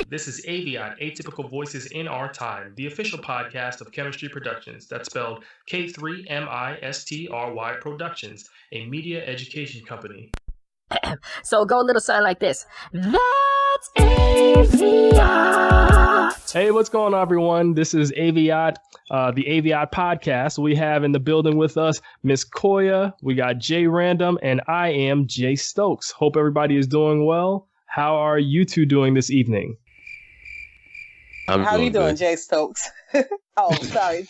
This is AVIOT, Atypical Voices in Our Time, the official podcast of Chemistry Productions. That's spelled K3MISTRY Productions, a media education company. So go a little something like this. That's AVIOT. Hey, what's going on, everyone? This is AVIOT, the AVIOT podcast. We have in the building with us Miss Koya, we got Jay Random, and I am Jay Stokes. Hope everybody is doing well. How are you two doing this evening? How are you doing, Jay Stokes? Oh, sorry.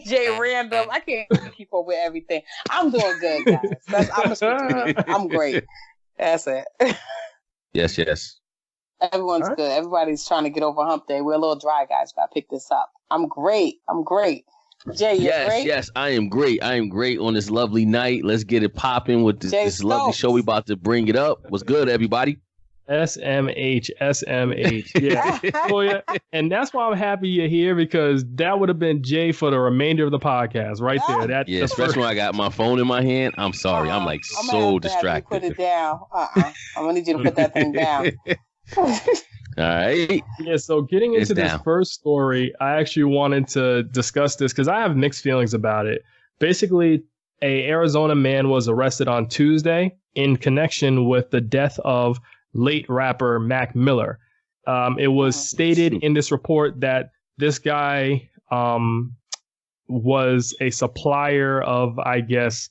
Jay Random. I can't keep up with everything. I'm doing good, guys. I'm great. That's it. Yes. Everyone's good. Everybody's trying to get over hump day. We're a little dry, guys, but I picked this up. I'm great. Jay, you're great? Yes, I am great. I am great on this lovely night. Let's get it popping with this lovely show. We about to bring it up. What's good, everybody? SMH. Yeah. And that's why I'm happy you're here, because that would have been Jay for the remainder of the podcast right there. Especially when I got my phone in my hand. I'm sorry. I'm so distracted. Put it down. I'm going to need you to put that thing down. All right. Yeah, so getting into this first story, I actually wanted to discuss this because I have mixed feelings about it. Basically, a Arizona man was arrested on Tuesday in connection with the death of late rapper Mac Miller. It was stated in this report that this guy was a supplier of, I guess,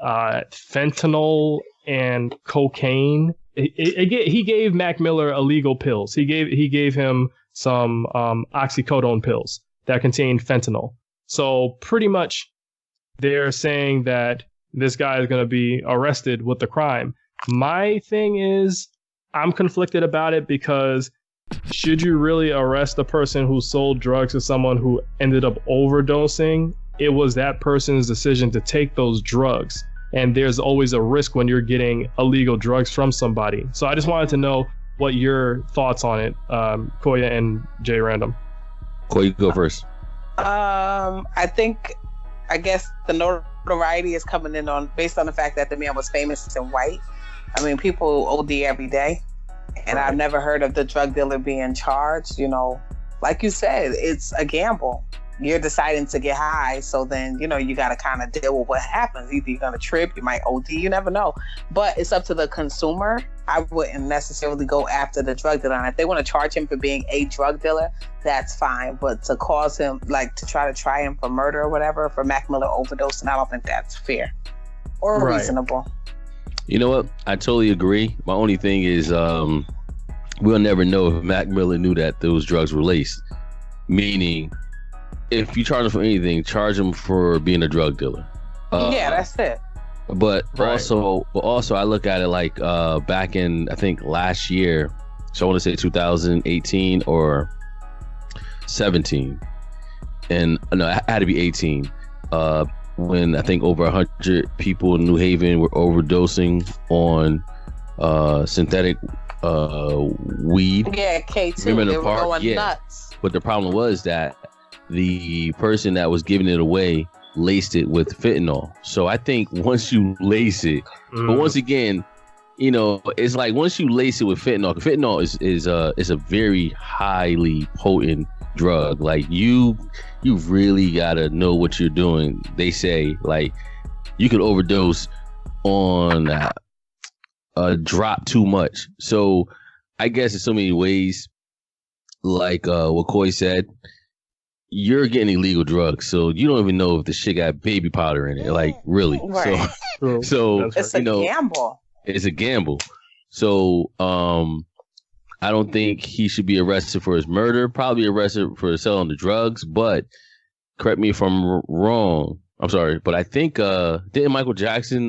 fentanyl and cocaine. He gave Mac Miller illegal pills. He gave him some oxycodone pills that contained fentanyl. So pretty much they're saying that this guy is going to be arrested with the crime. My thing is, I'm conflicted about it, because should you really arrest the person who sold drugs to someone who ended up overdosing? It was that person's decision to take those drugs. And there's always a risk when you're getting illegal drugs from somebody. So I just wanted to know what your thoughts on it, Koya and Jay Random. Koya, you go first. I guess the notoriety is coming in based on the fact that the man was famous and white. I mean, people OD every day, and I've never heard of the drug dealer being charged. You know, like you said, it's a gamble. You're deciding to get high, so then, you got to kind of deal with what happens. Either you're going to trip, you might OD, you never know. But it's up to the consumer. I wouldn't necessarily go after the drug dealer. And if they want to charge him for being a drug dealer, that's fine. But to cause him, to try him for murder or whatever, for Mac Miller overdosing, I don't think that's fair or reasonable. You know what? I totally agree. My only thing is we'll never know if Mac Miller knew that those drugs were laced. Meaning, if you charge him for anything, charge him for being a drug dealer. That's it. But also, I look at it like back in, I think, last year. So I want to say 2018 or 17. And no, it had to be 18. When I think over 100 people in New Haven were overdosing on synthetic weed. Yeah, K2. Remember they the park? Were going nuts. But the problem was that the person that was giving it away laced it with fentanyl. So I think once you lace it, but once again, it's like once you lace it with fentanyl is a very highly potent drug. Like you really gotta know what you're doing. They say you could overdose on a drop too much. So I guess in so many ways, like what Coy said, you're getting illegal drugs, so you don't even know if the shit got baby powder in it. Like, really. Right. So it's a gamble. It's a gamble. So I don't think he should be arrested for his murder. Probably arrested for selling the drugs. But correct me if I'm wrong. I'm sorry, but I think didn't Michael Jackson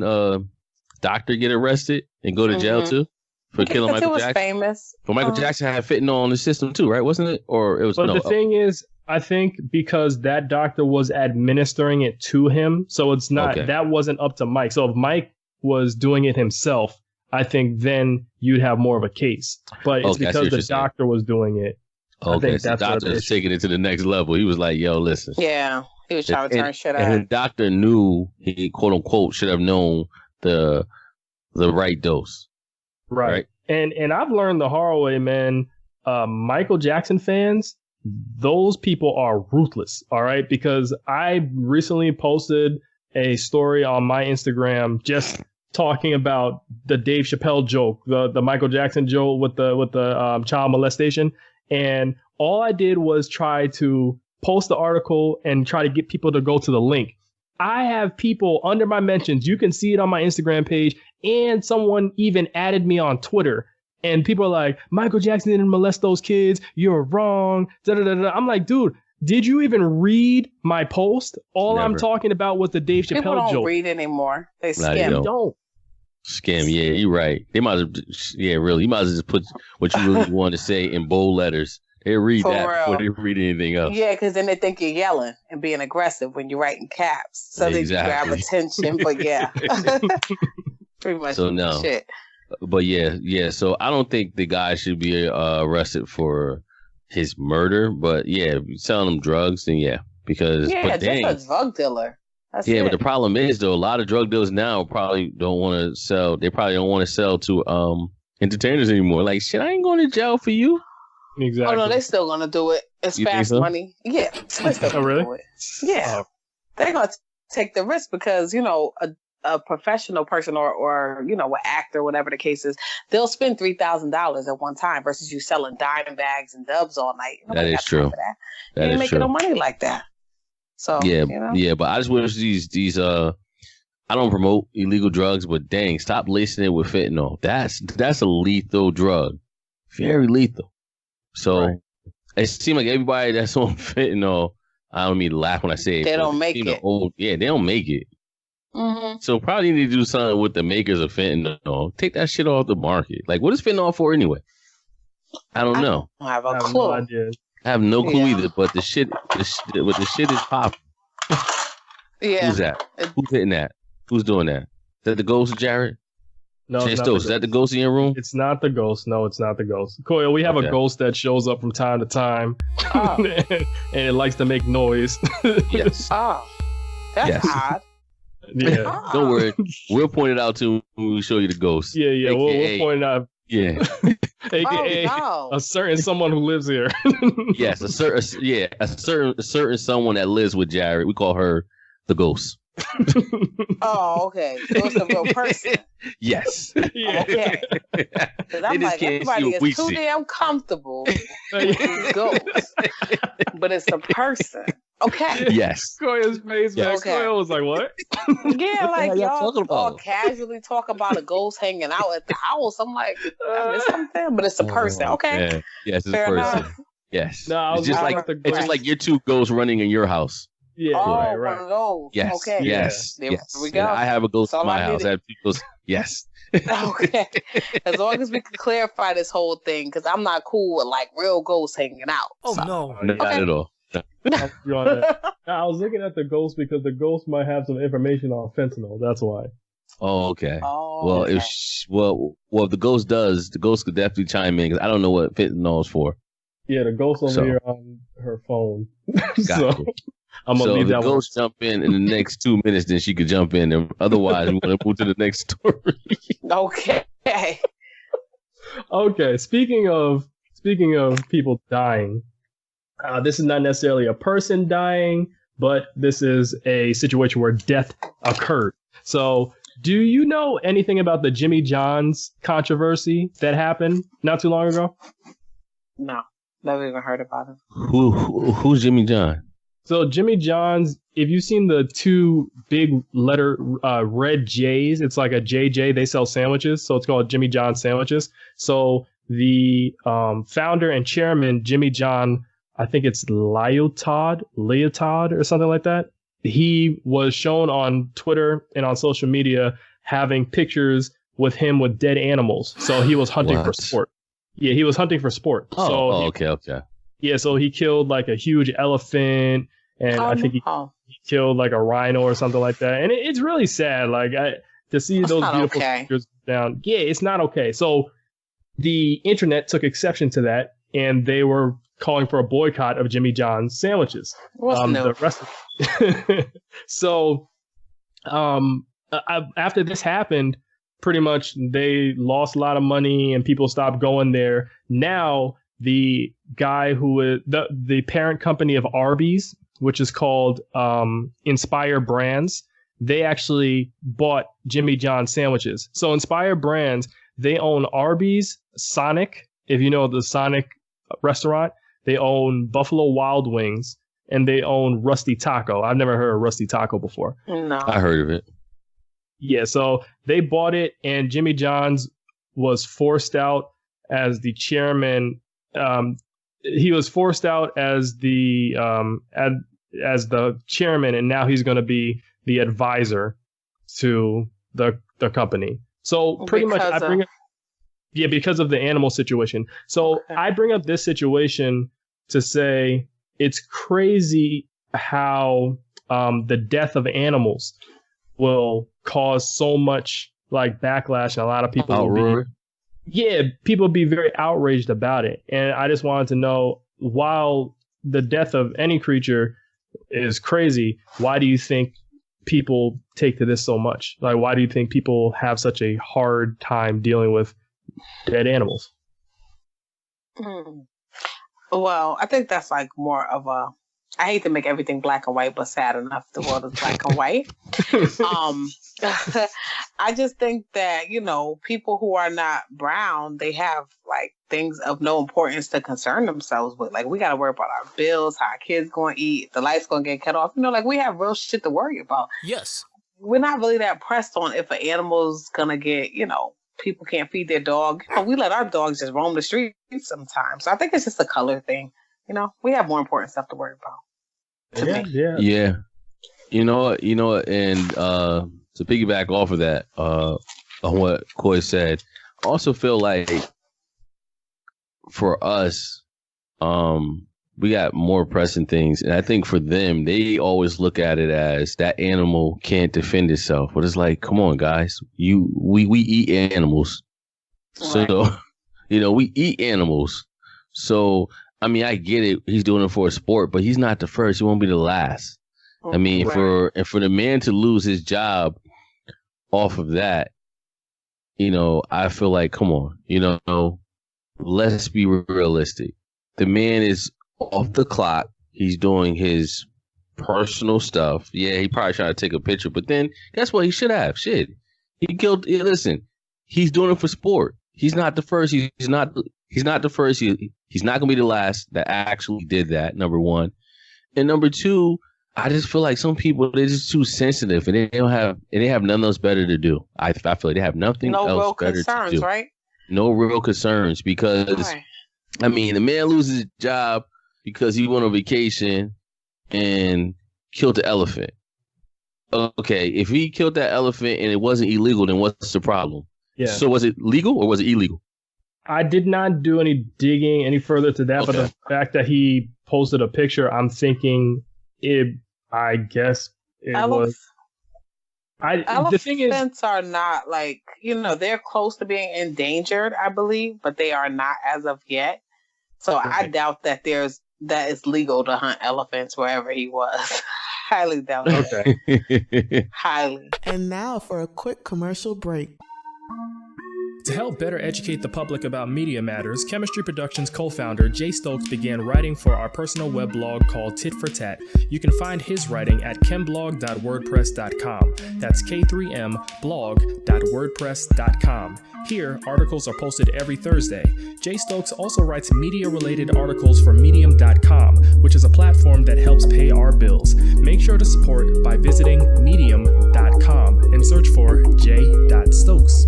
doctor get arrested and go to jail too for killing Michael Jackson? Famous. But Michael Jackson had fentanyl on the system too, right? Wasn't it? Or it was. But the thing is, I think because that doctor was administering it to him, so it's not that wasn't up to Mike. So if Mike was doing it himself, I think then you'd have more of a case. But it's because the doctor was doing it. Okay, I think so that's the doctor was taking it to the next level. He was like, "Yo, listen." Yeah, he was trying to turn shit out. And the doctor knew he, quote unquote, should have known the right dose. Right. And I've learned the hard way, man. Michael Jackson fans, those people are ruthless. All right, because I recently posted a story on my Instagram just talking about the Dave Chappelle joke, the Michael Jackson joke with the child molestation, and all I did was try to post the article and try to get people to go to the link. I have people under my mentions. You can see it on my Instagram page, and someone even added me on Twitter. And people are like, Michael Jackson didn't molest those kids. You're wrong. Da, da, da, da. I'm like, dude, did you even read my post? All Never. I'm talking about was the Dave Chappelle People don't joke. read anymore. They Nah, skim. they Don't. Scam, yeah, you're right. They might have, yeah, really. You might as well just put what you really want to say in bold letters. They read For that real. before they read anything else. Yeah, because then they think you're yelling and being aggressive when you're writing caps. So they grab Exactly. attention. But yeah. Pretty much So no. shit. But yeah. So I don't think the guy should be arrested for his murder. But yeah, if you're selling them drugs, then yeah. Because Yeah, but dang, just a drug dealer. That's yeah, it. but the problem is though, a lot of drug dealers now probably don't want to sell. They probably don't want to sell to entertainers anymore. Like shit, I ain't going to jail for you. Exactly. Oh no, they still gonna do it. It's You think fast so? money. Yeah, they still gonna really? do it. Yeah, they're gonna take the risk because a professional person or an actor, whatever the case is, they'll spend $3,000 at one time versus you selling dime bags and dubs all night. That is got time true. for that. That You ain't is making true. no money like that. So Yeah. But I just wish these I don't promote illegal drugs, but dang, stop lacing it with fentanyl. That's a lethal drug, very lethal. So Right. it seems like everybody that's on fentanyl. I don't mean to laugh when I say it. They but don't make seem to it. they don't make it. Mm-hmm. So probably need to do something with the makers of fentanyl. Take that shit off the market. Like, what is fentanyl for anyway? I don't know. I don't have I a have clue. no idea. I have no clue Yeah. either. But the shit is popping. Yeah. Who's that? Who's hitting that? Who's doing that? Is that the ghost, Jared? No, Chance it's not Dose, is that the ghost in your room? It's not the ghost. No, it's not the ghost. Coyle, we have Okay. a ghost that shows up from time to time, Oh. and it likes to make noise. Yes. Oh, that's Yes. odd. Yeah, Oh. Don't worry. We'll point it out to when we show you the ghost. yeah. We'll AKA point out, Yeah. AKA Oh, a certain someone who lives here. Yes. A certain someone that lives with Jared. We call her the ghost. no. Oh, okay. So it's a real person. Yes. Yeah. Okay. Because They I'm just like, can't see everybody what is we too see. damn comfortable with these ghosts. But it's a person. Okay. Yes. Koya's face, man. Yes. Okay. Koya was like, "What?" Yeah, What the like hell y'all y'all talking about? all casually talk about a ghost hanging out at the house. I'm like, I missed something, but it's a person. Oh, Okay. man. Yes, it's a Fair person. enough. Yes. No, I it's was just looking like at the it's just ghost. like your two ghosts running in your house. Yeah, Oh, right. one of those. Yes. Okay. Yes. There Yes. we go. And I have a ghost That's in all my I house. needed. I have two ghosts. Yes. Okay. As long as we can clarify this whole thing, because I'm not cool with like real ghosts hanging out. Oh so. no. Not Okay. at all. I was looking at the ghost because the ghost might have some information on fentanyl. That's why. Oh, okay. Oh, Well, okay. if the ghost does, the ghost could definitely chime in because I don't know what fentanyl is for. Yeah, the ghost over So. here on her phone. So Gotcha. I'm gonna So leave if the that one. ghost jump in the next 2 minutes, then she could jump in. And otherwise, we want to move to the next story. Okay. Okay, speaking of people dying, this is not necessarily a person dying, but this is a situation where death occurred. So, do you know anything about the Jimmy John's controversy that happened not too long ago? No, never even heard about him. Who's Jimmy John? So Jimmy John's, if you've seen the two big letter red J's, it's like a JJ. They sell sandwiches, so it's called Jimmy John sandwiches. So the founder and chairman, Jimmy John, I think it's Leotard or something like that. He was shown on Twitter and on social media having pictures with him with dead animals. So he was hunting for What? sport. Yeah, he was hunting for sport. Okay. Yeah, so he killed like a huge elephant, and I think he killed like a rhino or something like that. And it's really sad, like to see That's those not beautiful okay. pictures down. Yeah, it's not okay. So the internet took exception to that, and they were calling for a boycott of Jimmy John's sandwiches. What's new? The rest of so after this happened, pretty much they lost a lot of money and people stopped going there. Now the guy who is the parent company of Arby's, which is called Inspire Brands, they actually bought Jimmy John's sandwiches. So Inspire Brands, they own Arby's, Sonic, if you know the Sonic restaurant, they own Buffalo Wild Wings, and they own Rusty Taco. I've never heard of Rusty Taco before. No. I heard of it. Yeah, so they bought it, and Jimmy John's was forced out as the chairman. He was forced out as the chairman, and now he's going to be the advisor to the company. So pretty much, I bring it. Yeah, because of the animal situation. So I bring up this situation to say it's crazy how the death of animals will cause so much like backlash, and a lot of people people be very outraged about it. And I just wanted to know, while the death of any creature is crazy, why do you think people take to this so much? Like, why do you think people have such a hard time dealing with dead animals? Well, I think that's like more of a, I hate to make everything black and white, but sad enough the world is black and white. I just think that, you know, people who are not brown, they have like things of no importance to concern themselves with. Like, we got to worry about our bills, how our kids going to eat, the lights going to get cut off. You know, like, we have real shit to worry about. Yes. We're not really that pressed on if an animal's going to get, you know, people can't feed their dog. You know, we let our dogs just roam the streets sometimes. So I think it's just a color thing. You know, we have more important stuff to worry about. Yeah. You know what? And to piggyback off of that, on what Coy said, I also feel like for us, we got more pressing things. And I think for them, they always look at it as that animal can't defend itself. But it's like, come on, guys, we eat animals. Right. So, you know, we eat animals. So, I mean, I get it. He's doing it for a sport, but he's not the first. He won't be the last. I mean, right. for the man to lose his job off of that, you know, I feel like, come on, you know, let's be realistic. The man is off the clock. He's doing his personal stuff. Yeah, he probably tried to take a picture, but then guess what? He should have. Shit. Listen, he's doing it for sport. He's not the first. He's not the first. He's not going to be the last that actually did that, number one. And number two, I just feel like some people, they're just too sensitive and they have nothing else better to do. I feel like they have nothing else better to do. Right? No real concerns, because, I mean, the man loses his job because he went on vacation and killed the elephant. Okay, if he killed that elephant and it wasn't illegal, then what's the problem? Yeah. So was it legal or was it illegal? I did not do any digging any further to that, but the fact that he posted a picture, I'm thinking I guess it was. The thing is, elephants are not like, you know, they're close to being endangered, I believe, but they are not as of yet. So I doubt that it's legal to hunt elephants wherever he was. Highly doubt it. Okay. Highly. And now for a quick commercial break. To help better educate the public about media matters, Chemistry Productions co-founder Jay Stokes began writing for our personal web blog called Tit for Tat. You can find his writing at chemblog.wordpress.com. That's K3mblog.wordpress.com. Here, articles are posted every Thursday. Jay Stokes also writes media-related articles for Medium.com, which is a platform that helps pay our bills. Make sure to support by visiting Medium.com and search for J.Stokes.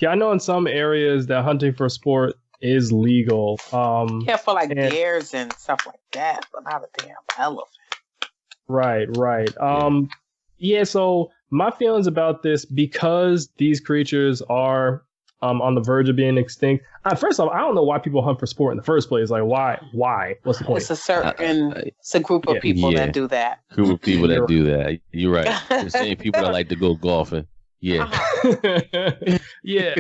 Yeah, I know in some areas that hunting for sport is legal. For like deers and stuff like that, but not a damn elephant. Right. Yeah, so my feelings about this, because these creatures are on the verge of being extinct. First off, I don't know why people hunt for sport in the first place. Like, why? What's the point? It's a group of people that do that. Group of people that do that. You're right. The same people that like to go golfing. Yeah. Yeah.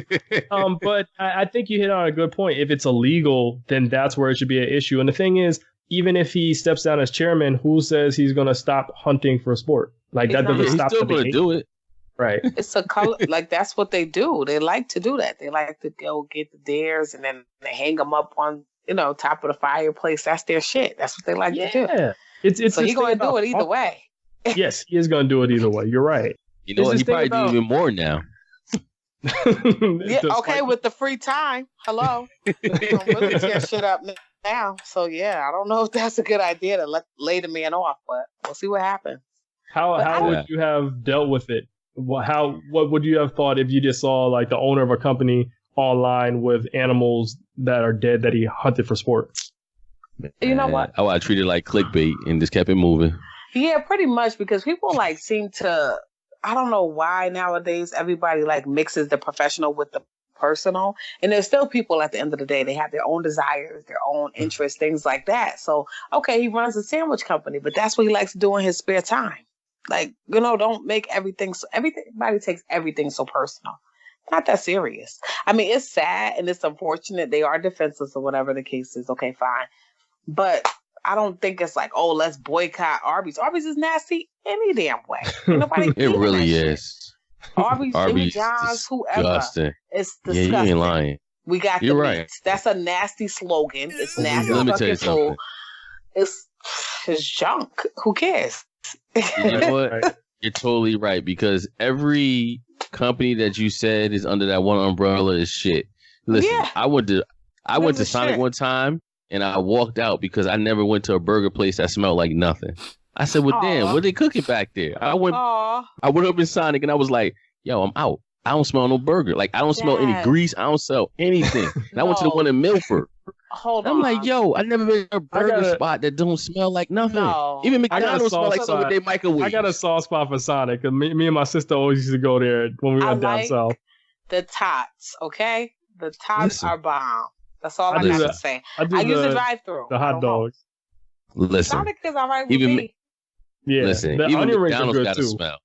But I think you hit on a good point. If it's illegal, then that's where it should be an issue. And the thing is, even if he steps down as chairman, who says he's going to stop hunting for sport? Like that doesn't He's stop still the going to debate. do it. Right. It's a color, like that's what they do. They like to do that. They like to go get the deers and then they hang them up on, top of the fireplace. That's their shit. That's what they like to do. It's so he's going to do it either way. Yes, he is going to do it either way. You're right. You know what? He probably do even more now. Yeah, okay, with the free time. Hello. We don't really tear shit up now. So yeah, I don't know if that's a good idea to lay the man off, but we'll see what happens. How would you have dealt with it? What would you have thought if you just saw like the owner of a company online with animals that are dead that he hunted for sport? You know what? I would treat it like clickbait and just kept it moving. Yeah, pretty much, because people like seem to, I don't know why nowadays everybody like mixes the professional with the personal. And there's still people at the end of the day, they have their own desires, their own interests, things like that. So, okay, he runs a sandwich company, but that's what he likes to do in his spare time. Like, don't make everybody takes everything so personal. Not that serious. I mean, it's sad and it's unfortunate. They are defenseless or whatever the case is. Okay, fine. But I don't think it's like, oh, let's boycott Arby's. Arby's is nasty any damn way. Ain't nobody It really is. Arby's, Jimmy John's, whoever. Disgusting. It's disgusting. Yeah, you ain't lying. We got You're the right. meats. That's a nasty slogan. It's nasty. Let me tell you something. It's junk. Who cares? You know what? You're totally right, because every company that you said is under that one umbrella is shit. Listen, Yeah. I went to Sonic shit. one time and I walked out because I never went to a burger place that smelled like nothing. I said, well, damn, what are they cooking back there? I went up in Sonic and I was like, yo, I'm out. I don't smell no burger. Like, I don't smell any grease. I don't smell anything. And I went to the one in Milford. Hold on. I'm like, yo, I never been to a burger spot that don't smell like nothing. No. Even McDonald's smell like something with their microwave. I got a soft spot for Sonic. Me and my sister always used to go there when we went down south. The tots, okay? The tots are bomb. That's all I got to say. I use the drive-thru. The hot dogs. Listen. Sonic is all right with me. Yeah. Listen, the even onion rings McDonald's are good got too. a smell.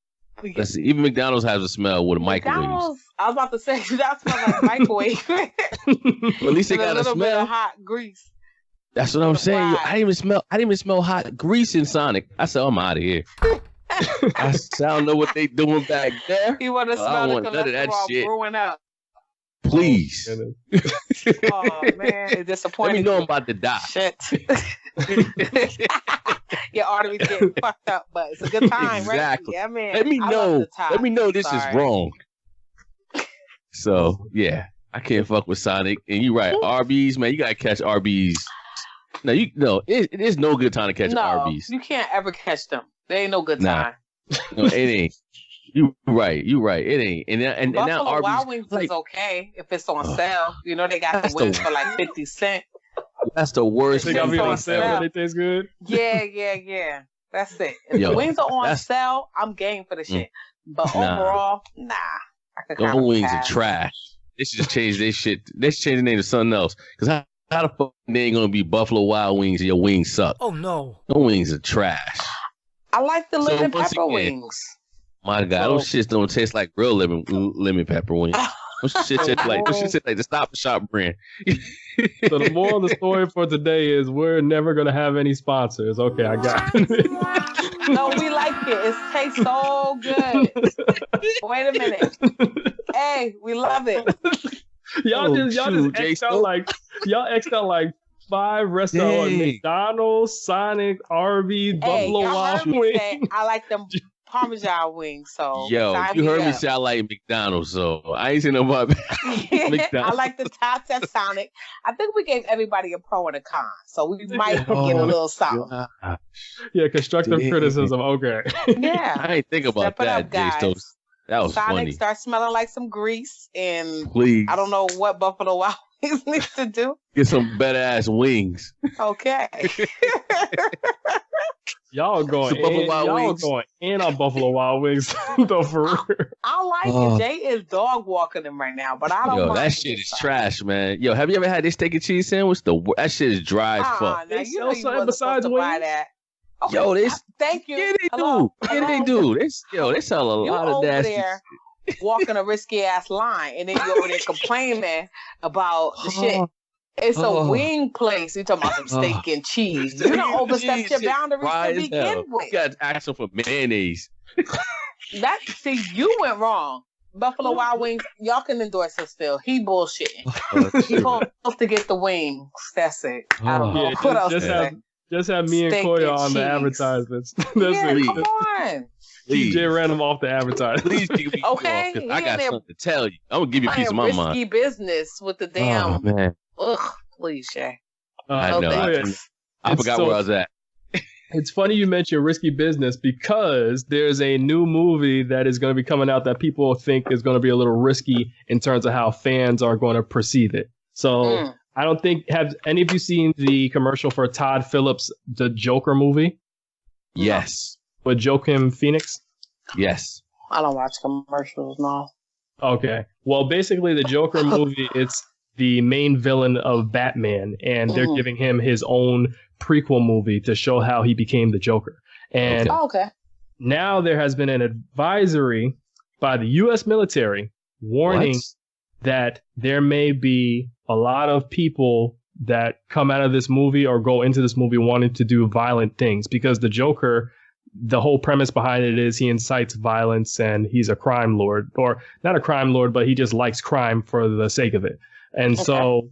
Listen, even McDonald's has a smell with a microwave. I was about to say that smells like microwave. Well, at least they got a little bit smell. of hot grease. That's what I'm saying. I didn't even smell hot grease in Sonic. I said, I'm out of here. I don't know what they doing back there. You want to smell the cholesterol brewing up. Please. Oh, man. It's disappointing. Let me know I'm about to die. Shit. Your arteries getting fucked up, but it's a good time, exactly. Right? Yeah, man. Let me know. Let me know this is wrong. So, yeah. I can't fuck with Sonic. And you're right. Arby's, man, you got to catch Arby's. No, it is no good time to catch Arby's. You can't ever catch them. There ain't no good time. No, it ain't. You right. It ain't. And Buffalo now Arby's, Wild Wings is okay if it's on sale. You know they got the wings for like 50 cents. That's the worst. They got me on sale and they taste good. Yeah. That's it. If the wings are on sale, I'm game for the shit. But overall, nah. The wings are trash. They should just change their shit. They should change the name to something else. Because how the fuck they ain't gonna be Buffalo Wild Wings and your wings suck? Oh no. The wings are trash. I like the lemon pepper wings. My God, those shits don't taste like real lemon pepper wings. Those shit taste like the Stop and Shop brand. So the moral of the story for today is we're never gonna have any sponsors. Okay, I got it. No, we like it. It tastes so good. Wait a minute. Hey, we love it. Y'all just X'd out like 5 restaurants: McDonald's, Sonic, Arby's, Buffalo Wild Wings. I like them Parmesan wings. So you heard me say I like McDonald's, so I ain't saying no about McDonald's. I like the tots at Sonic. I think we gave everybody a pro and a con, so we might get a little something. Yeah, constructive criticism. Okay. Yeah, I ain't think about that, J-Stokes. That was Sonic funny. Start smelling like some grease, and please, I don't know what Buffalo Wild Wings needs to do. Get some better ass wings. Okay. Y'all going in on Buffalo Wild Wings though, for real. I like it. Jay is dog walking them right now, but I don't. Yo, that shit is trash, man. Yo, have you ever had this steak and cheese sandwich? That shit is dry as fuck. Now you know something besides wings. That. Okay, yo, thank you. Yeah, they do. Yeah, they do. They sell a lot of nasty there walking a risky ass line, and then you over there complaining about the shit. It's a wing place. You talking about some steak and cheese? You don't overstep your boundaries to begin with. You got to ask them for mayonnaise. See, you went wrong. Buffalo Wild Wings, y'all can endorse us still. He bullshitting. He supposed to get the wings. That's it. I don't know what else to say. Just have me and Koya on the advertisements. That's it. Come on. TJ ran him off the advertisement. Please give me okay. Because I got something to tell you. I'm going to give you a piece of my mind. Risky business with the damn. Oh, man. Ugh, please, Shay. I know. I forgot where I was at. It's funny you mentioned risky business because there's a new movie that is going to be coming out that people think is going to be a little risky in terms of how fans are going to perceive it. So I don't think, have any of you seen the commercial for Todd Phillips' The Joker movie? Yes. With Joaquin Phoenix? Yes. I don't watch commercials, no. Okay. Well, basically the Joker movie, it's the main villain of Batman, and they're giving him his own prequel movie to show how he became the Joker. And now there has been an advisory by the U.S. military warning that there may be a lot of people that come out of this movie or go into this movie wanting to do violent things, because the Joker, the whole premise behind it is he incites violence and he's a crime lord, or not a crime lord, but he just likes crime for the sake of it. And so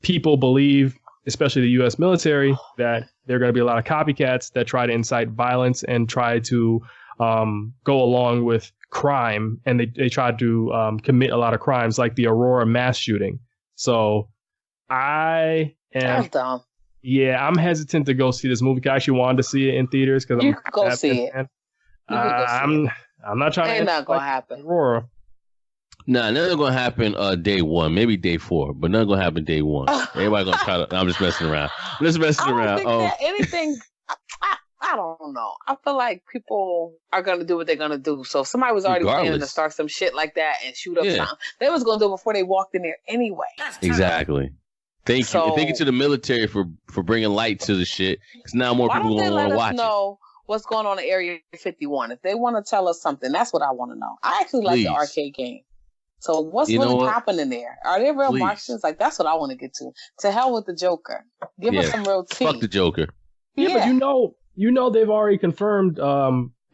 people believe, especially the U.S. military, that there are going to be a lot of copycats that try to incite violence and try to go along with crime. And they try to commit a lot of crimes like the Aurora mass shooting. So I am... That's dumb. Yeah, I'm hesitant to go see this movie. I actually wanted to see it in theaters because you could go see it. I'm not trying to... Ain't not going to happen. Aurora. Nah, nothing gonna happen day 1, maybe day 4, but nothing gonna happen day 1. Everybody gonna try to. I'm just messing around. I'm just messing around. I don't think that anything. I don't know. I feel like people are gonna do what they're gonna do. So if somebody was already planning to start some shit like that and shoot up something, they was gonna do it before they walked in there anyway. Exactly. Thank you. Thank you to the military for bringing light to the shit. Because now more people gonna want to watch it. Know what's going on in Area 51? If they want to tell us something, that's what I want to know. I actually like the arcade game. So what's really happening there? Are there real Martians? Like, that's what I want to get to. To hell with the Joker. Give us some real tea. Fuck the Joker. Yeah, but you know they've already confirmed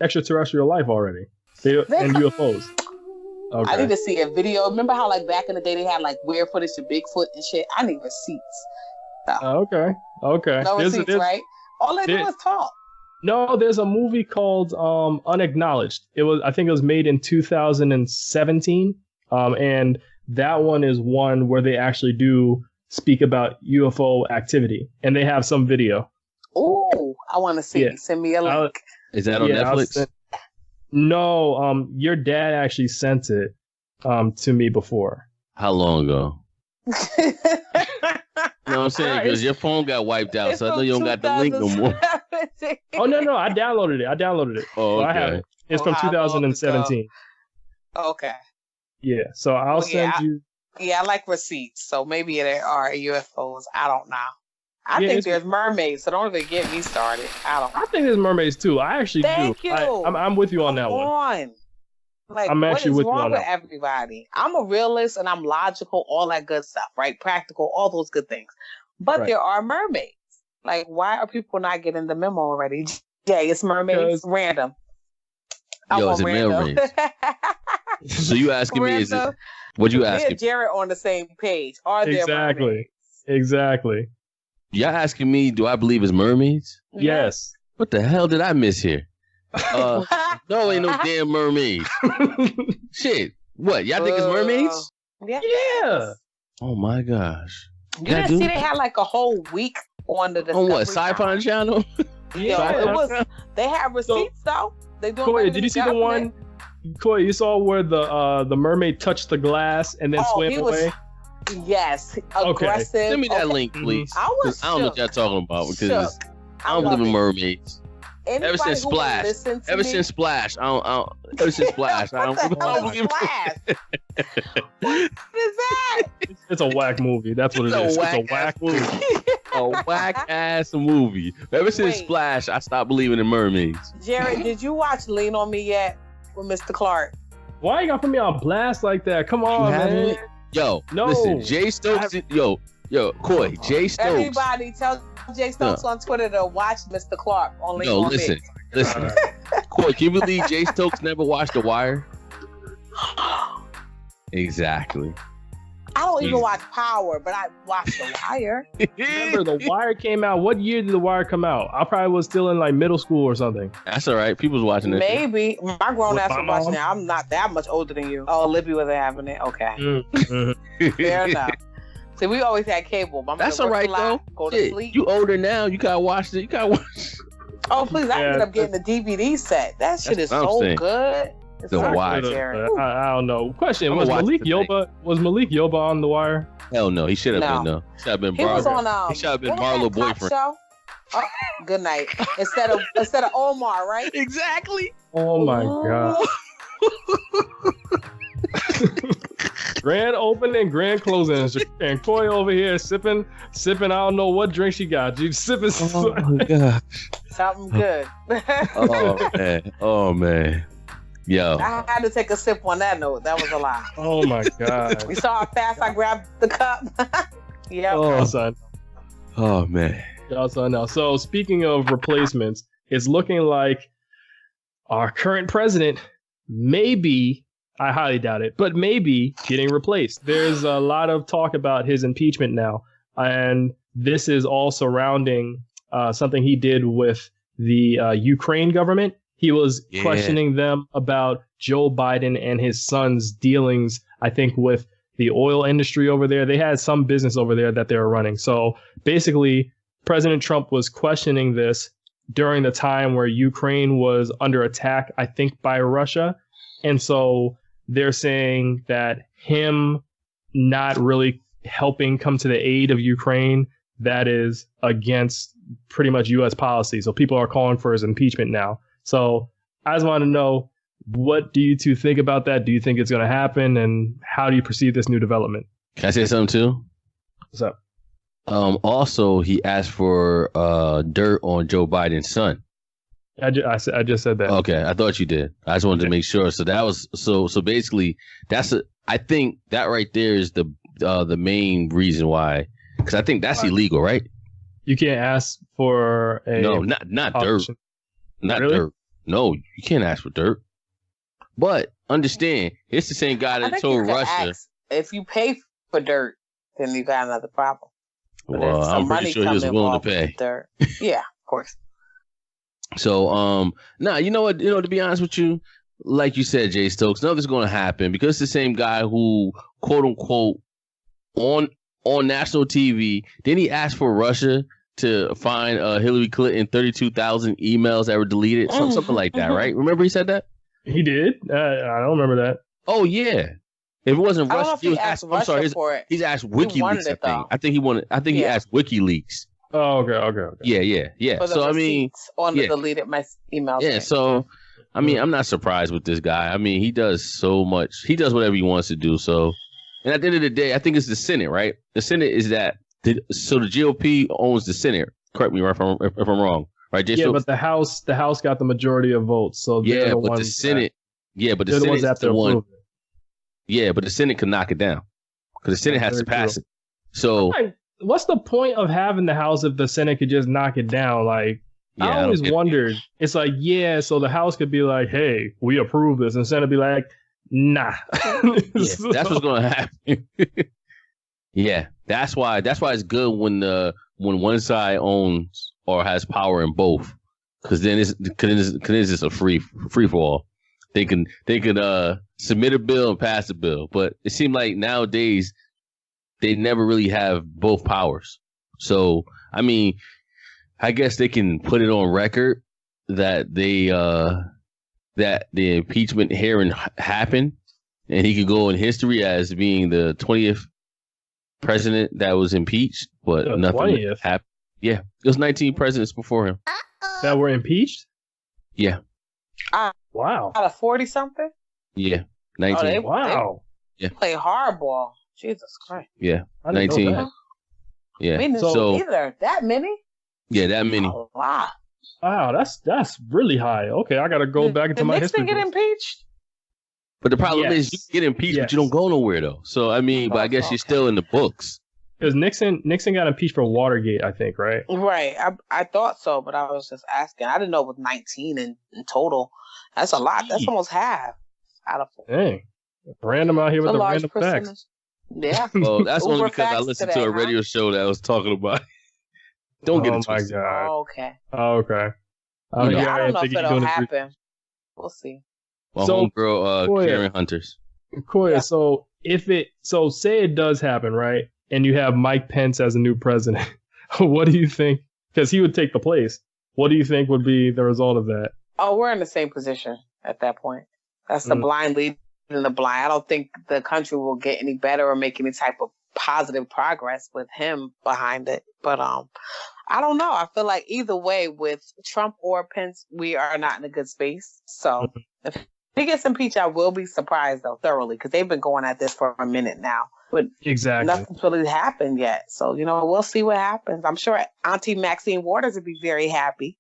extraterrestrial life already. And UFOs. Okay. I need to see a video. Remember how like back in the day they had like weird footage of Bigfoot and shit? I need receipts. So. Okay. No receipts, right? All they do is talk. No, there's a movie called Unacknowledged. I think it was made in 2017. And that one is one where they actually do speak about UFO activity, and they have some video. Oh, I want to see it. Send me a link. Is that on Netflix? No, your dad actually sent it to me before. How long ago? You know what I'm saying? Because your phone got wiped out, so I know you don't got the link no more. Oh, no, I downloaded it. Oh, okay. So I have it. It's from 2017. Okay. Yeah, so I'll send you. Yeah, I like receipts, so maybe there are UFOs. I don't know. I think there's mermaids, so don't even get me started. I think there's mermaids too. I actually do. Thank you. I'm with you on that one. Like, I'm actually with you on that. What's wrong with everybody? I'm a realist and I'm logical, all that good stuff, right? Practical, all those good things. But there are mermaids. Like, why are people not getting the memo already? Yeah, it's mermaids. Random. Is it mermaids? So you asking me, is it, what you asking? Me and Jared on the same page. Are there mermaids? Exactly. Y'all asking me, do I believe it's mermaids? Yes. What the hell did I miss here? No, ain't no damn mermaids. Shit. What? Y'all think it's mermaids? Yeah. Oh my gosh. You didn't see they had like a whole week on the Discovery on what? Sci-Fi Channel? Yeah, it was. They have receipts though. They doing. Koya, did you see the one? Koya, you saw where the mermaid touched the glass and then swam away? Yes, aggressive. Okay. Send me that link, please. I don't know what y'all talking about because I don't believe in mermaids. Ever since Splash, ever since Splash, I don't believe. What is that? It's a whack movie. That's what it is. It's a whack movie. A whack ass movie. Ever since Splash, I stopped believing in mermaids. Jared, did you watch Lean on Me yet with Mr. Clark? Why you got to put me on blast like that? Come on, man. Yo, listen, Jay Stokes. Yo, Coy, Jay Stokes. Everybody tell Jay Stokes on Twitter to watch Mr. Clark. Only on listen. Coy, can you believe Jay Stokes never watched The Wire? Exactly. I don't even watch Power, but I watch The Wire. Remember, The Wire came out. What year did The Wire come out? I probably was still in like middle school or something. That's all right. People was watching it. Maybe. My grown ass was watching it. I'm not that much older than you. Oh, Libby wasn't having it. Okay. Mm-hmm. Fair enough. See, we always had cable. That's all right, though. Go to sleep. You older now. You gotta watch it. You gotta watch. Oh, please. I ended up getting the DVD set. That shit is so good. It's The Wire. I don't know. Question: Was Malik Yoba on The Wire? Hell no. He should have been though. Should have been. He was on. He should have been Marlo's boyfriend. Show? Oh, good night. Instead of Omar, right? Exactly. Oh my god. Grand opening, grand closing, and Coy over here sipping. I don't know what drink she got. She's sipping. Oh my god. Something good. Oh man. Yo. I had to take a sip on that note. That was a lot. Oh my god. You saw how fast I grabbed the cup. Yeah. Oh son. Oh man. Y'all saw now. So speaking of replacements, it's looking like our current president maybe, I highly doubt it, but maybe getting replaced. There's a lot of talk about his impeachment now, and this is all surrounding something he did with the Ukraine government. He was questioning them about Joe Biden and his son's dealings, I think, with the oil industry over there. They had some business over there that they were running. So basically, President Trump was questioning this during the time where Ukraine was under attack, I think, by Russia. And so they're saying that him not really helping come to the aid of Ukraine, that is against pretty much U.S. policy. So people are calling for his impeachment now. So I just want to know, what do you two think about that? Do you think it's going to happen? And how do you perceive this new development? Can I say something too? What's up? Also, he asked for dirt on Joe Biden's son. I just said that. Okay, I thought you did. I just wanted to make sure. So that was so basically I think that right there is the main reason why, because I think that's illegal, right? You can't ask for not dirt. Not really? Dirt. No, you can't ask for dirt. But understand, it's the same guy that told Russia. If you pay for dirt, then you got another problem. But well, I'm pretty sure he was willing to pay. Dirt. Yeah, of course. So, you know what? To be honest with you, like you said, Jay Stokes, nothing's going to happen because it's the same guy who, quote unquote, on national TV, didn't he ask for Russia to find Hillary Clinton 32,000 emails that were deleted, something like that, right? Remember he said that? He did. I don't remember that. Oh yeah. If it wasn't Russia, he asked Russia for it. He's asked WikiLeaks. I think he asked WikiLeaks. Oh, okay. Yeah. So I mean, on the deleted my emails. Yeah. So I mean, I'm not surprised with this guy. I mean, he does so much. He does whatever he wants to do. So, and at the end of the day, I think it's the Senate, right? The Senate is that. So the GOP owns the Senate. Correct me if I'm wrong, right? Jason? Yeah, but the House got the majority of votes. So they're the ones the Senate. But the Senate Senate ones that have to approve it. Yeah, but the Senate can knock it down because the Senate has to pass it. So what's the point of having the House if the Senate could just knock it down? Like, I always wondered. It's like, so the House could be like, hey, we approve this, and the Senate be like, nah. That's what's going to happen. Yeah, that's why it's good when one side owns or has power in both, because then it's just a free for all. They can submit a bill and pass a bill, but it seemed like nowadays they never really have both powers. So I mean, I guess they can put it on record that that the impeachment hearing happened, and he could go in history as being the 20th president that was impeached, but nothing happened. Yeah, it was 19 presidents before him that were impeached. Yeah. Wow. Out of 40 something. Yeah, 19. Wow. They play hardball. Jesus Christ. Yeah, 19. Yeah. We didn't either. That many? Yeah, that many. A lot. Wow, that's really high. Okay, I got to go back into my history. Did Nixon get impeached? But the problem is you get impeached, but you don't go nowhere though. So I mean, but I guess you're still in the books. Because Nixon got impeached for Watergate, I think, right? Right. I thought so, but I was just asking. I didn't know it was 19 in total. That's a lot. That's almost half out of. Dang. Random out here with a the large random percentage. facts. Yeah. Well, that's only Uber because I facts listened today, to a huh? radio show that was talking about it. Don't get it Oh my twisted. God. Oh, okay. Oh, okay. You know. Yeah, I don't know if think you're it'll doing happen. We'll see. My So, homegirl, Koya. Karen Hunters. Koya, Yeah. so say it does happen, right? And you have Mike Pence as a new president. What do you think? Because he would take the place. What do you think would be the result of that? Oh, we're in the same position at that point. That's the blind leading the blind. I don't think the country will get any better or make any type of positive progress with him behind it. But I don't know. I feel like either way, with Trump or Pence, we are not in a good space. So if he gets impeached, I will be surprised, though, thoroughly, because they've been going at this for a minute now. But Exactly. nothing's really happened yet. So, we'll see what happens. I'm sure Auntie Maxine Waters would be very happy.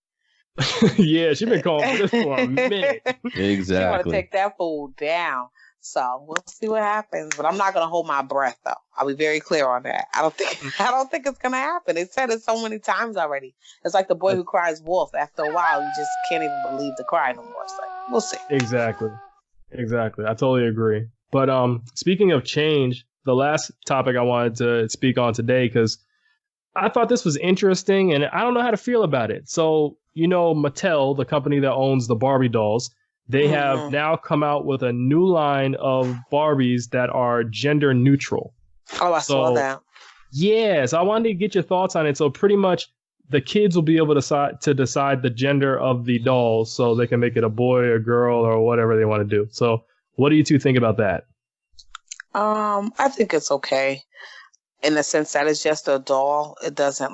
Yeah, she's been calling for this for a minute. Exactly. She want to take that fool down. So we'll see what happens. But I'm not going to hold my breath, though. I'll be very clear on that. I don't think it's going to happen. They said it so many times already. It's like the boy who cries wolf. After a while, you just can't even believe the cry no more. So we'll see. Exactly. I totally agree. But speaking of change, the last topic I wanted to speak on today, because I thought this was interesting and I don't know how to feel about it. So, Mattel, the company that owns the Barbie dolls, they have now come out with a new line of Barbies that are gender neutral. Oh, I saw that. Yeah, so I wanted to get your thoughts on it. So pretty much the kids will be able to decide the gender of the dolls, so they can make it a boy, a girl, or whatever they want to do. So what do you two think about that? I think it's okay in the sense that it's just a doll. It doesn't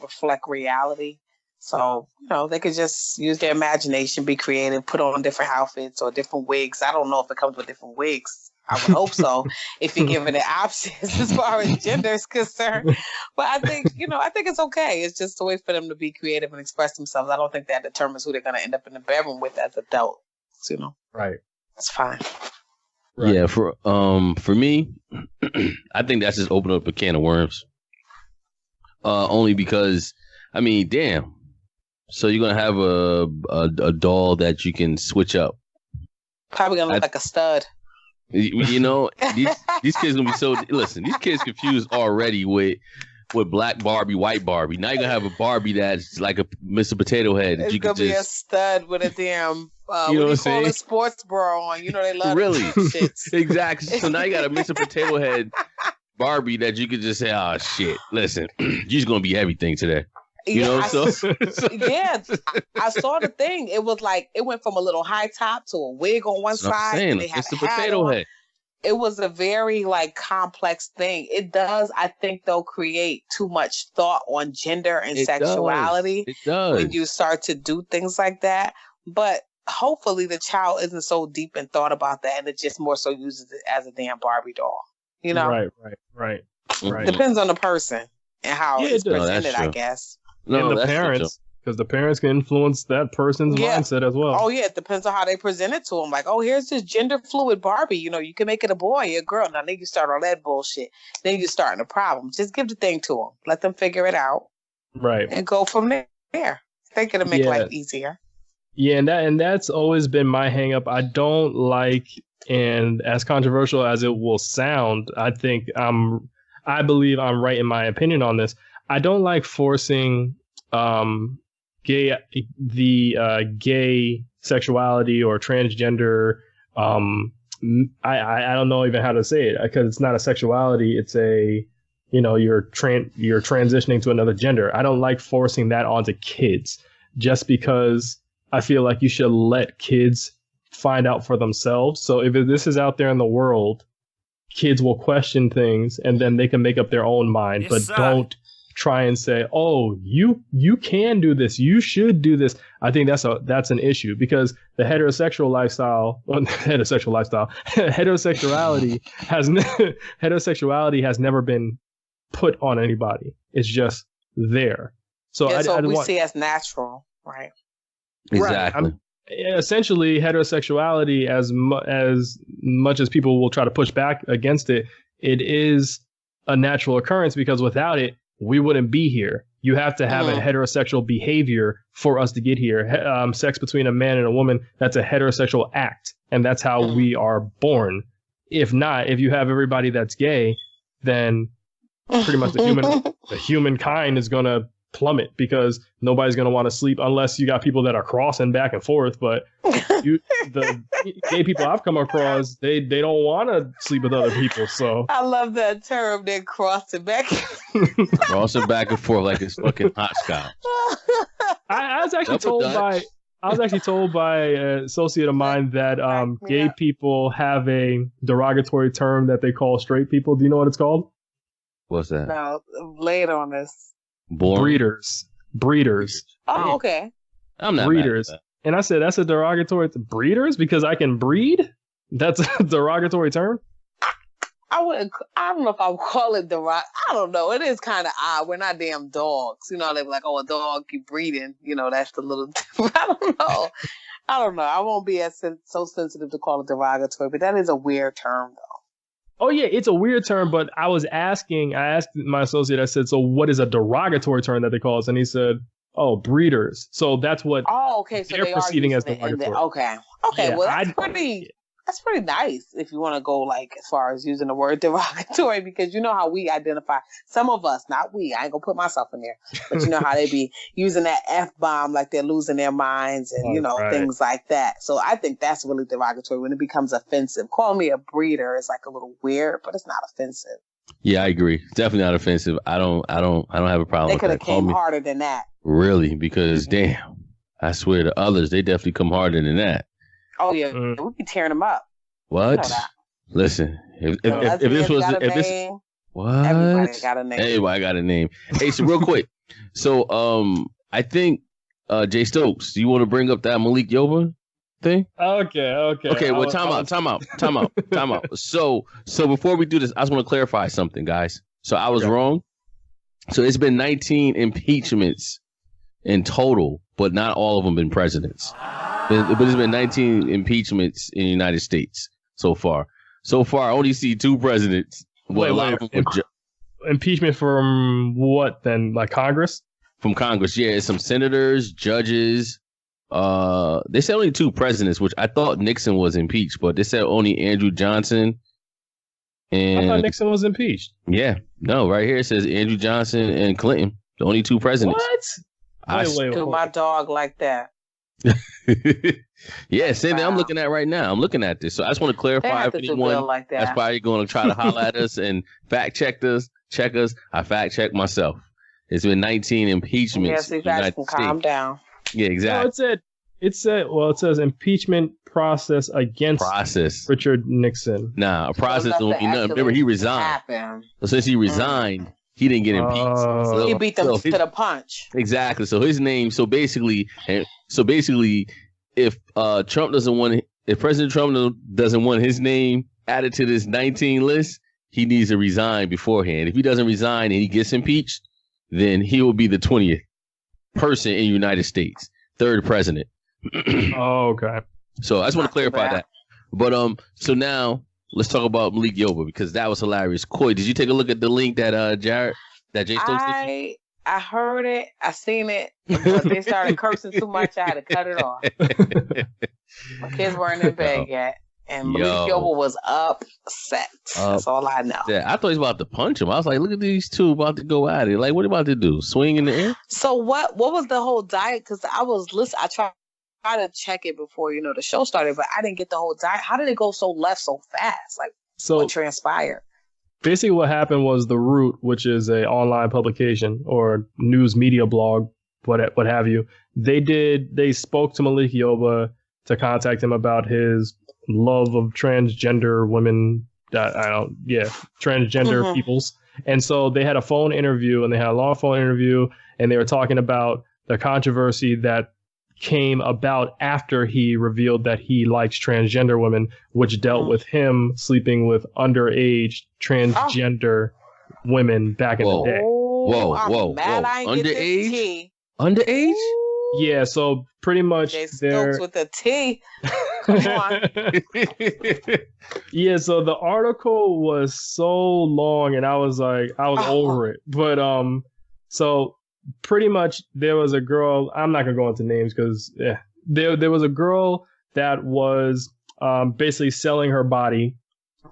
reflect reality. So, they could just use their imagination, be creative, put on different outfits or different wigs. I don't know if it comes with different wigs. I would hope so if you're given the options as far as gender is concerned. But I think it's okay. It's just a way for them to be creative and express themselves. I don't think that determines who they're going to end up in the bedroom with as adults, Right. That's fine. Right. Yeah, for me, I think that's just opening up a can of worms. Only because, damn. So you're gonna have a doll that you can switch up. Probably gonna look like a stud. These kids gonna be so. Listen, these kids confused already with Black Barbie, White Barbie. Now you're gonna have a Barbie that's like a Mr. Potato Head. It's gonna be a stud with a damn what do you call it, sports bra on. They love really shits. Exactly. So now you got a Mr. Potato Head Barbie that you could just say, oh shit, listen, you're just gonna be everything today. Yeah, I saw the thing. It was it went from a little high top to a wig on one side. And they had it's the potato head. It was a very complex thing. It does, I think, though, create too much thought on gender and sexuality. It does. When you start to do things like that. But hopefully the child isn't so deep in thought about that and it just more so uses it as a damn Barbie doll. Right. Depends on the person and how it's presented, I guess. And the parents, because the parents can influence that person's mindset as well. Oh, yeah. It depends on how they present it to them. Here's this gender fluid Barbie. You can make it a boy or a girl. Now, then you start all that bullshit. Then you're starting a problem. Just give the thing to them. Let them figure it out. Right. And go from there. I think it'll make life easier. Yeah, and that's always been my hang up. I don't like, and as controversial as it will sound, I believe I'm right in my opinion on this. I don't like forcing gay sexuality or transgender. I don't know even how to say it because it's not a sexuality. It's a you're transitioning to another gender. I don't like forcing that onto kids just because I feel like you should let kids find out for themselves. So if this is out there in the world, kids will question things and then they can make up their own mind. Yes, but don't try and say, "Oh, you can do this. You should do this." I think that's an issue because the heterosexuality has never been put on anybody. It's just there. So we see as natural, right? Exactly. Essentially, heterosexuality, as much as people will try to push back against it, it is a natural occurrence because without it, we wouldn't be here. You have to have a heterosexual behavior for us to get here. Sex between a man and a woman, that's a heterosexual act. And that's how we are born. If not, if you have everybody that's gay, then pretty much the humankind is going to plummet because nobody's going to want to sleep unless you got people that are crossing back and forth. But the gay people I've come across, they don't want to sleep with other people. So I love that term. They're crossing back. Crossing back and forth like it's fucking hopscotch. I was actually told by an associate of mine that gay people have a derogatory term that they call straight people. Do you know what it's called? What's that? No, lay it on us. Breeders. Oh, okay. I'm not breeders. And I said, that's a derogatory to breeders because I can breed? That's a derogatory term? I don't know if I would call it I don't know. It is kind of odd. We're not damn dogs. You know, they're like, oh, a dog keep breeding. You know, that's the little, I don't know. I won't be so sensitive to call it derogatory, but that is a weird term though. Oh, yeah, it's a weird term, but I asked my associate, I said, so what is a derogatory term that they call us? And he said, oh, breeders. So that's what they're perceiving as derogatory. Okay, yeah, well, that's pretty nice if you want to go like as far as using the word derogatory, because you know how we identify, some of us, not we, I ain't gonna put myself in there, but you know how they be using that F-bomb like they're losing their minds and, things like that. So I think that's really derogatory when it becomes offensive. Call me a breeder is like a little weird, but it's not offensive. Yeah, I agree. Definitely not offensive. I don't have a problem with that. They could have came harder than that. Really? Because damn, I swear the others, they definitely come harder than that. Oh yeah, we'd be tearing them up. What? You know Listen, if this was what? Everybody got a name. Everybody got a name. Hey, so real quick, so I think Jay Stokes, do you want to bring up that Malik Yoba thing? Okay. Well, time out. So before we do this, I just want to clarify something, guys. So I was wrong. So it's been 19 impeachments in total, but not all of them been presidents. But there's been 19 impeachments in the United States so far. So far, I only see 2 presidents. Impeachment from what then? Like Congress? From Congress, yeah. Some senators, judges. They said only 2 presidents, which I thought Nixon was impeached, but they said only Andrew Johnson. And I thought Nixon was impeached. Yeah. No, right here it says Andrew Johnson and Clinton. The only 2 presidents. What? Wait. Do my dog like that? Yeah, same thing I'm looking at right now. I'm looking at this. So I just want to clarify if anyone like that's probably going to try to holler at us and fact check us. I fact check myself. It's been 19 impeachments. Yes, you guys can calm down. Yeah, exactly. No, it says impeachment process against Richard Nixon. Nah, a process don't mean nothing. Remember, he resigned. So since he resigned, he didn't get impeached. So he beat them to the punch. Exactly. So his name. So basically, if President Trump doesn't want his name added to this 19 list, he needs to resign beforehand. If he doesn't resign and he gets impeached, then he will be the 20th person in the United States, 3rd president. Okay. So I just want to clarify that. But so now let's talk about Malik Yoba because that was hilarious. Coy, did you take a look at the link that Jay Stokes did? I heard it. I seen it. But they started cursing too much. I had to cut it off. My kids weren't in bed yet. And Malik Yoba was upset. That's all I know. Yeah, I thought he was about to punch him. I was like, look at these 2 about to go at it. Like, what are they about to do? Swing in the air? So what was the whole diet? Because I was listening. I tried to check it before, the show started, but I didn't get the whole diet. How did it go so left so fast? Like, what transpired? Basically what happened was The Root, which is a online publication or news media blog, what have you. They spoke to Malik Yoba to contact him about his love of transgender women, transgender peoples. And so they had a phone interview and they had a long phone interview and they were talking about the controversy that came about after he revealed that he likes transgender women, which dealt with him sleeping with underage transgender women back in the day. Whoa. Underage? Underage? Yeah, so pretty much Jay they're Stokes with a T. Come on. Yeah, so the article was so long and I was over it. But so pretty much there was a girl, I'm not gonna go into names because there was a girl that was basically selling her body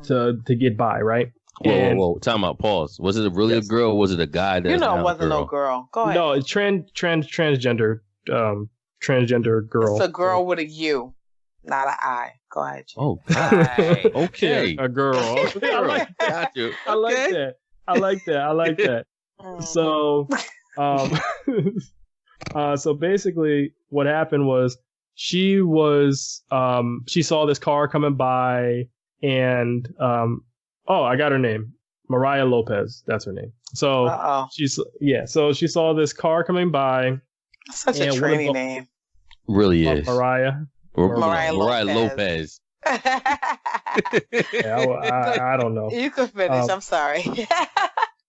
to get by, right? Whoa. Time out. Pause. Was it really a girl or was it a guy that It wasn't no girl. Go ahead. No, it's transgender girl. It's a girl with a U, not an I. Go ahead. Jay. Oh, God. Okay. A girl. I like that. Got you. I like that. So, so basically, what happened was she saw this car coming by, and I got her name, Mariah Lopez. That's her name. So so she saw this car coming by. Such a trendy name. Really is. Mariah Lopez. I don't know. You can finish. I'm sorry.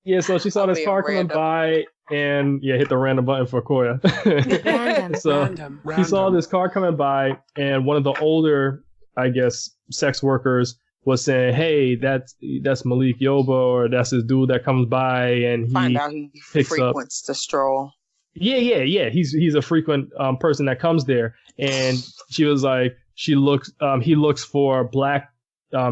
Yeah, so she saw this car coming by and hit the random button for Koya. Random. She saw this car coming by and one of the older, I guess, sex workers was saying, "Hey, that's Malik Yoba, or that's this dude that comes by and he find out he frequents the stroll." Yeah. He's a frequent person that comes there, and she was like, he looks for black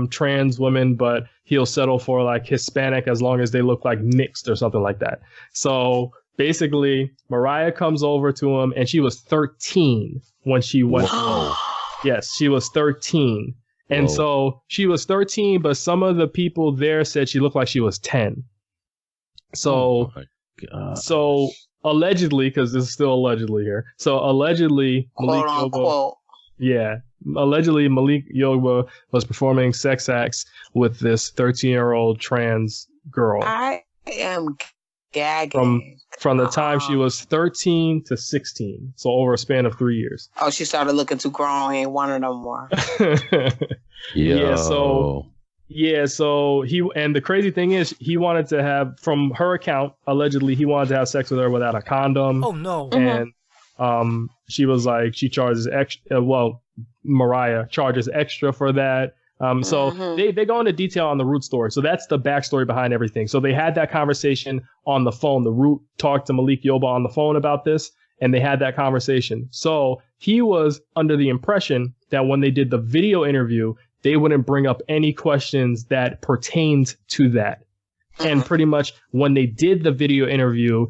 trans women, but he'll settle for like Hispanic as long as they look like mixed or something like that. So basically, Mariah comes over to him, and she was 13 when she went. Yes, she was 13. And so she was 13, but some of the people there said she looked like she was 10. So, so allegedly, because this is still allegedly here. So allegedly, Malik Yoba, allegedly Malik Yoba was performing sex acts with this 13-year-old trans girl. I am gagging. From the time she was 13 to 16, so over a span of 3 years. Oh, she started looking too grown. He ain't wanted no more. So he, and the crazy thing is, he wanted to have, from her account, allegedly, he wanted to have sex with her without a condom. Oh no! And she was like, she charges extra. Mariah charges extra for that. So they go into detail on the Root story. So that's the backstory behind everything. So they had that conversation on the phone. The Root talked to Malik Yoba on the phone about this, and they had that conversation. So he was under the impression that when they did the video interview, they wouldn't bring up any questions that pertained to that. And pretty much when they did the video interview,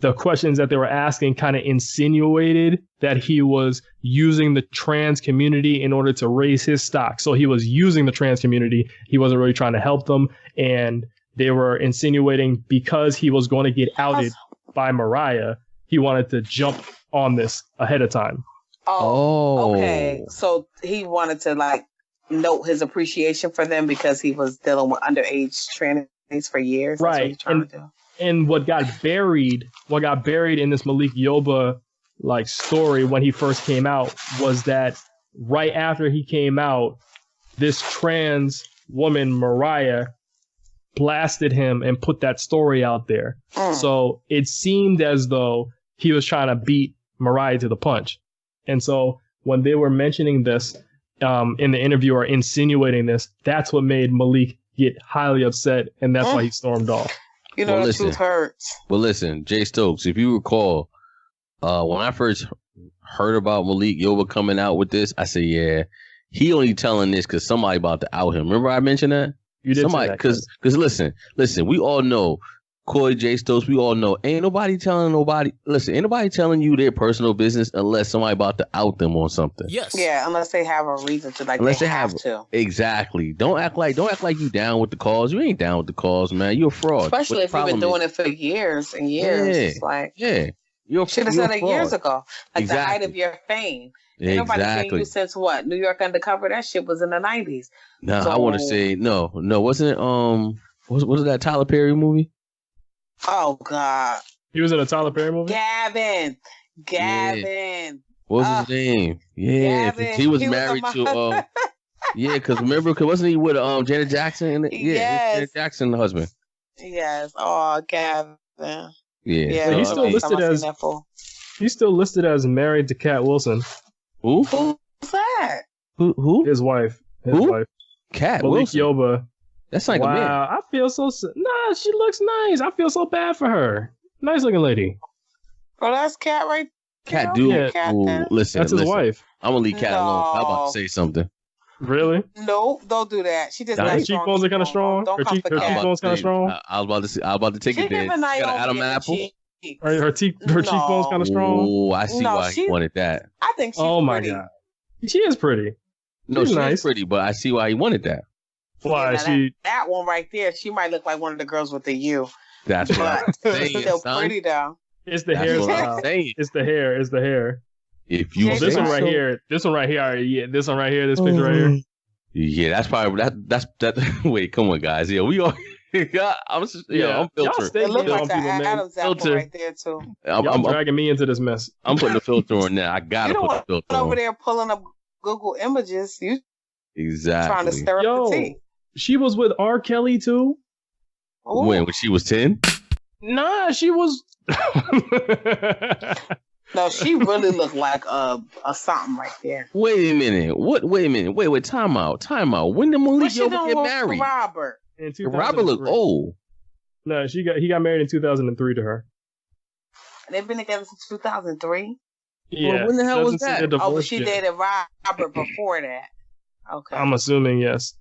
the questions that they were asking kind of insinuated that he was using the trans community in order to raise his stock. So he was using the trans community. He wasn't really trying to help them. And they were insinuating because he was going to get outed by Mariah, he wanted to jump on this ahead of time. Oh, okay. So he wanted to like note his appreciation for them because he was dealing with underage trannies for years. Right. That's what he's trying to do. And what got buried in this Malik Yoba like story when he first came out was that right after he came out, this trans woman, Mariah, blasted him and put that story out there. So it seemed as though he was trying to beat Mariah to the punch. And so when they were mentioning this in the interview or insinuating this, that's what made Malik get highly upset, and that's why he stormed off. You know, the truth hurts. Well, listen, Jay Stokes, if you recall, when I first heard about Malik Yoba coming out with this, I said, yeah, he only telling this because somebody about to out him. Remember I mentioned that? You did somebody, say that. Because listen, we all know, Coy, Jay Stokes, we all know, ain't nobody telling you their personal business unless somebody about to out them on something. Yes. Yeah, unless they have a reason to, like, unless they have to. Exactly. Don't act like you down with the cause. You ain't down with the cause, man. You're a fraud. Especially if you've been doing it for years and years. Yeah. It's like, you should have said it years ago. Like the height of your fame. Ain't nobody seen you since what? New York Undercover? That shit was in the 90s. No, I want to say no. Wasn't it was it that Tyler Perry movie? Oh God. He was in a Tyler Perry movie? Gavin. Yeah. What was his name? Yeah, he was married to because remember, wasn't he with Janet Jackson? Yes. Janet Jackson, the husband. Yes. Oh, Gavin. Yeah. So he's still listed as She's still listed as married to Cat Wilson, Who? Who's that? Who? his wife. Who? Wife. Cat Malik Wilson. Yoba. That's like a man. Wow, I feel so. Nah, she looks nice. I feel so bad for her. Nice looking lady. Oh, that's Cat right there. Cat dude. Yeah. Cat Ooh, there. listen, That's his listen. wife. I'm gonna leave Cat alone. I'm about No. to say something. Really? Nope, don't do that. She just Her got Her strong cheekbones are kind of strong. Don't Her, come for her Cat. cheekbones kind of strong. I was about to take She it there. giving She got an Naomi Adam in the apple. cheeks. Her cheekbones kind of strong. Oh, I see No, why he she- wanted that. I think she's Oh my pretty. god, she is pretty. No, She's she's nice. pretty, but I see why he wanted that. Why Yeah, she? that one right there, she might look like one of the girls with the U. That's what I'm But saying, still son. pretty though. It's the That's what I'm hairstyle. saying. It's the hair. It's the hair. If you Well, This say one right so. here. This one right here. Yeah, this one right here. This picture right here. Yeah, that's probably that. Wait, come on, guys. Yeah, we all. I'm Y'all filtering. stay It looked getting like on the people, man. Adam's apple Filter. right there too. Y'all dragging me into this mess. I'm putting the filter on now. I gotta You don't put the want filter over on. there pulling up Google images. You Exactly. trying to stir Yo. up the tea. She was with R. Kelly too. Ooh. When she was 10? Nah, she was. No, she really looked like a something right there. Wait a minute. What? Wait a minute. Wait. Time out. When did Malik What she Yoba doing get with married? Robert? In Robert looked 2003. old. No, he got married in 2003 to her. They've been together since 2003. Yeah. when the hell was doesn't say that? they're Oh, but divorced she yet. dated Robert before that. Okay. I'm assuming yes.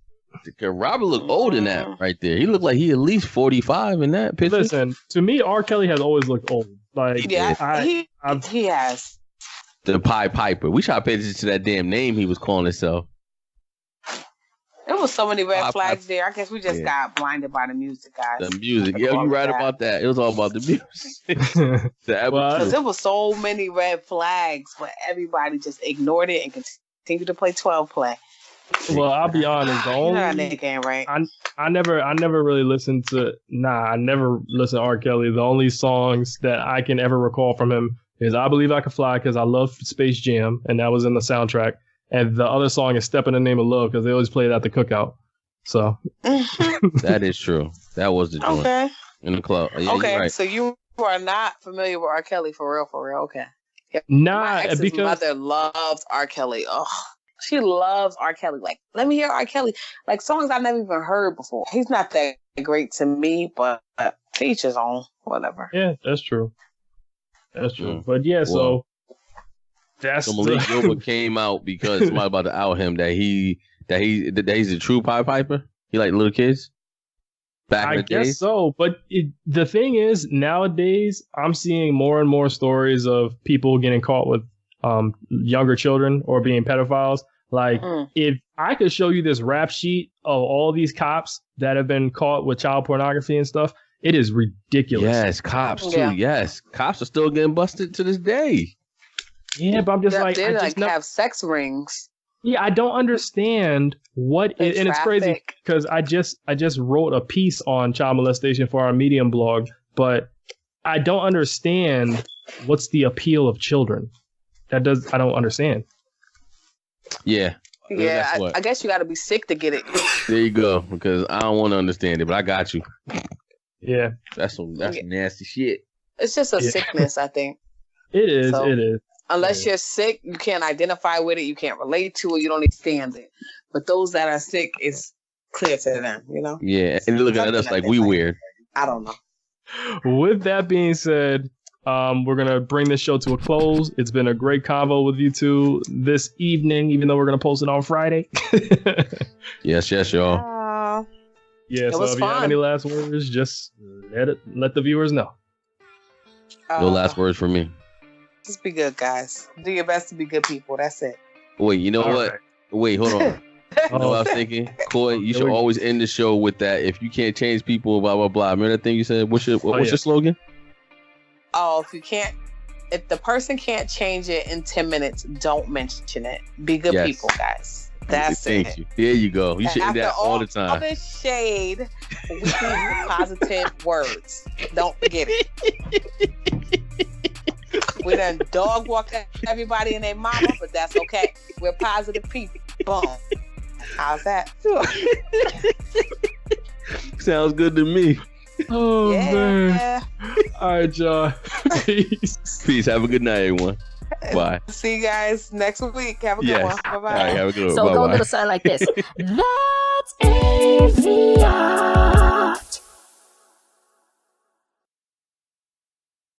Robert looked old in that right there. He looked like he at least 45 in that picture. Listen, to me, R. Kelly has always looked old. Like, Yeah, I've- he has. The Pied Piper. We try to pay attention to that damn name he was calling himself. There was so many red I- flags there. I guess we just Yeah. got blinded by the music, guys. The music. I Yeah, call you it right that. about that. It was all about the music. The Well, Because there was so many red flags, but everybody just ignored it and continued to play 12 play. well, I'll be honest. The You know that only nigga ain't right. I never really listened to. I never listened to R. Kelly. The only songs that I can ever recall from him is "I Believe I Can Fly" because I love Space Jam, and that was in the soundtrack. And the other song is "Step in the Name of Love" because they always play it at the cookout. So That is true. That was the joint Okay. in the club. Yeah, Okay. you're right. So you are not familiar with R. Kelly for real. Okay. My nah, ex's because mother loved R. Kelly. Oh, she loves R. Kelly. Like, let me hear R. Kelly. Like songs I've never even heard before. He's not that great to me, but each his own. Whatever. yeah, that's true. That's true. Mm. But yeah, so that's So Malik Yoba came out because somebody about to out him that he's a true Pied Piper. He like little kids. Back in I the guess days. so, but the thing is, nowadays I'm seeing more and more stories of people getting caught with younger children or being pedophiles. Like, if I could show you this rap sheet of all these cops that have been caught with child pornography and stuff, it is ridiculous. Yes, cops too. Yeah. Yes, cops are still getting busted to this day. Yeah, but I'm just like, They I like just know, have sex rings. yeah, I don't understand what, They and it's crazy traffic. because I just wrote a piece on child molestation for our Medium blog, but I don't understand what's the appeal of children. I don't understand. Yeah. Yeah, That's what. I guess you got to be sick to get it. There you go. Because I don't want to understand it, but I got you. Yeah, That's some nasty shit. It's just a Yeah. sickness, I think. it is. So- It is. Unless you're sick, you can't identify with it, you can't relate to it, you don't understand it. But those that are sick, it's clear to them, you know? Yeah, and they're looking at us like we weird. I don't know. With that being said, we're gonna bring this show to a close. It's been a great convo with you two this evening, even though we're gonna post it on Friday. Yes, y'all. Yeah, so was if you have fun. any last words, just let the viewers know. No last words from me. Just be good, guys. Do your best to be good people. That's it. Wait, you know All what? right. Wait, hold on. You know what I was thinking? Coy, you should always end the show with that. If you can't change people, blah, blah, blah. Remember that thing you said? What's your slogan? Oh, if the person can't change it in 10 minutes, don't mention it. Be good Yes. people, guys. That's Thank it. you. There you go. You should end After that all the all time. this shade, we need positive words. Don't forget it. We done dog walked everybody and their mama, but that's okay. We're positive people. Boom. How's that? Sounds good to me. Oh Yeah. man. All right, y'all. Peace. Peace. Have a good night, everyone. Bye. See you guys next week. Have a good Yes. one. All Bye-bye. right, have a good one. So go a Bye-bye. little sign like this. That's AVIOT.